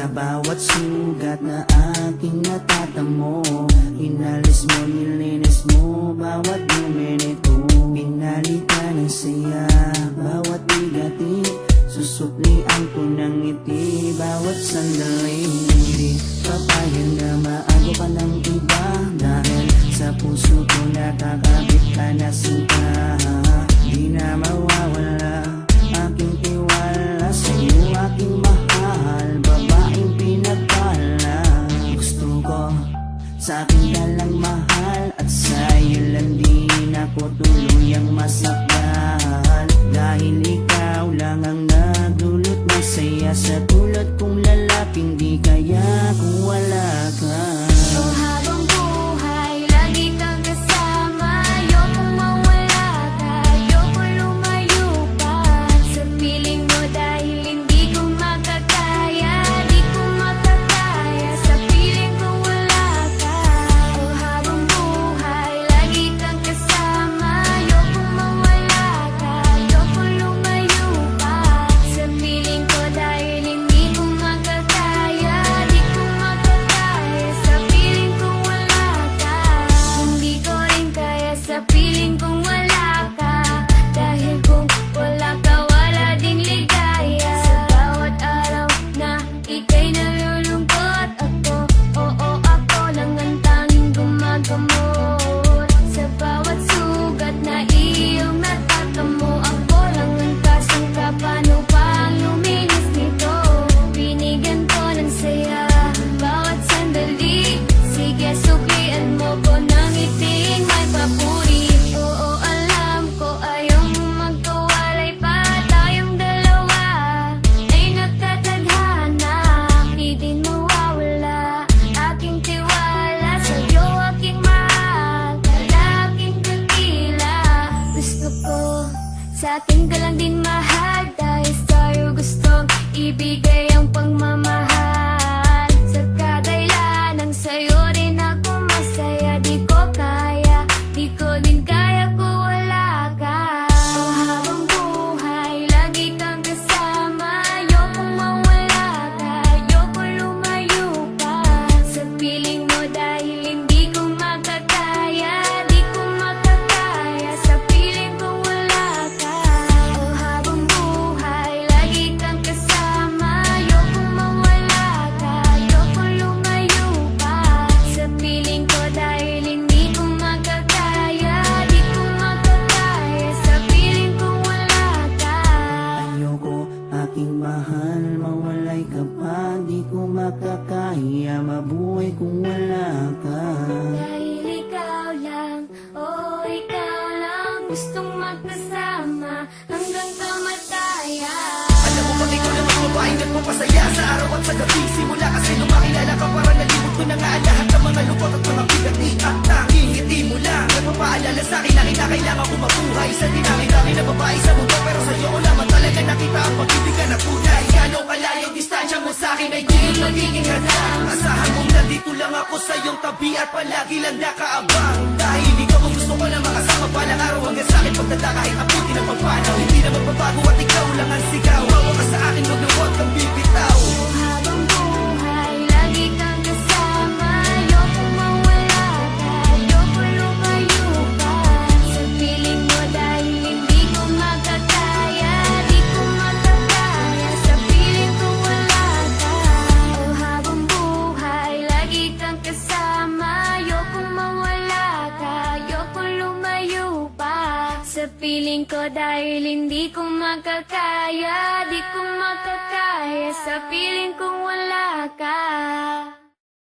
Sa bawat sugat na aking natatamo, inalis mo, nilinis mo bawat minuto. Pinalitan ng saya bawat bigatin, susuklian ko ng ngiti bawat sandali. Hindi papayag na maago ka ng iba, dahil sa puso ko nakakabit ka na sinta. Di na mawawala aking tiwala sa'yo, aking mahal, babaeng pinagpala. Gusto ko sa akin ka lang mahal, at sa'yo lang din ako tuluyang masaktan. Dahil ikaw lang ang nagdulot ng saya, sa tulad kong lalaking di kaya kung wala ka. Oh, habang buhay, lagi kang kasama. Ayokong mawala ka, ayokong lumayo pa sa piling mo, dahil hindi ko makakaya, di ko makakaya sa piling kung wala ka. Oh, habang buhay, lagi kang kasama. Ayokong mawala ka, ayokong lumayo pa sa piling ko, dahil hindi ko makakaya, di ko makakaya sa piling kung wala ka. Hindi ko rin kaya sa piling kung wala ka, dahil kung wala ka, wala ding ligaya. Sa bawat araw na ika'y nalulungkot, ako, oo, ako lang ang tanging gumagamot. Sa bawat sugat na iyong natatamo, ako lang ang kasangka. Paano pa ang luminis nito? Binigyan ko ng saya bawat sandali. Sige, suklian mo ko ng ngiting may papuri. Oo, alam ko ayaw mo magkawalay pa, tayong dalawa ay nagkatadhana. Di din mawawala aking tiwala sa'yo, aking mahal, lalaking dakila. Gusto ko sa atin ka lang din mahal, dahil sa'yo gustong ibigay ang pagmamahal. Sa kadailan ng sa'yo rin ako masaya, di ko kaya, di ko din kaya kung wala ka. Oh, habang buhay, lagi kang kasama. Ayokong mawala ka, ayokong lumayo pa sa piling mo, dahil hindi ko makakaya, di ko makakaya sa piling kung wala ka. Oh, habang buhay, lagi kang kasama. Ayokong mawala ka, ayokong lumayo pa sa piling ko, dahil hindi ko makakaya, di ko makakaya sa piling kung wala ka. Ayoko, aking mahal, mawalay ka pa, di ko makakaya mabuhay kung wala ka. Dahil ikaw lang, oh ikaw lang, gustong magkasama hanggang kamatayan. Alam mo bang ikaw lang ang babaeng nagpapasaya sa araw at sa gabi? Simula kasi nung makilala ka, parang nalimot ko na nga ang lahat ng mga lungkot at mga bigati. At tanging ngiti mo lang nagpapaalala sa'kin na kinakailangan ko mabuhay sa dinami-dami na babae sa mundo. Pero sa'yo ko lamang talaga nakita ang pag-ibig na tunay. Gano'ng kalayo distansya mo sa'kin ay di yun magiging hadang. Asahan mong nandito lang ako sa iyong tabi at palagi lang nakaabang. Dahil ikaw ang gusto ko na makasama palang araw hanggang sa'kin pagdala kahit abutin ang pagpanaw. Hindi na magbabago at ikaw lang ang sigaw. Hawa ka sa akin, wag na huwag kang bibitaw. Habang buhay, lagi kang kasama. Ayokong mawala ka, ayokong lumayo pa sa piling mo, dahil hindi ko makakaya, di ko makakaya sa piling kung wala ka. Oh, habang buhay, lagi kang kasama. Ayokong mawala ka, ayokong lumayo pa sa piling ko, dahil hindi ko makakaya, di ko makakaya sa piling kung wala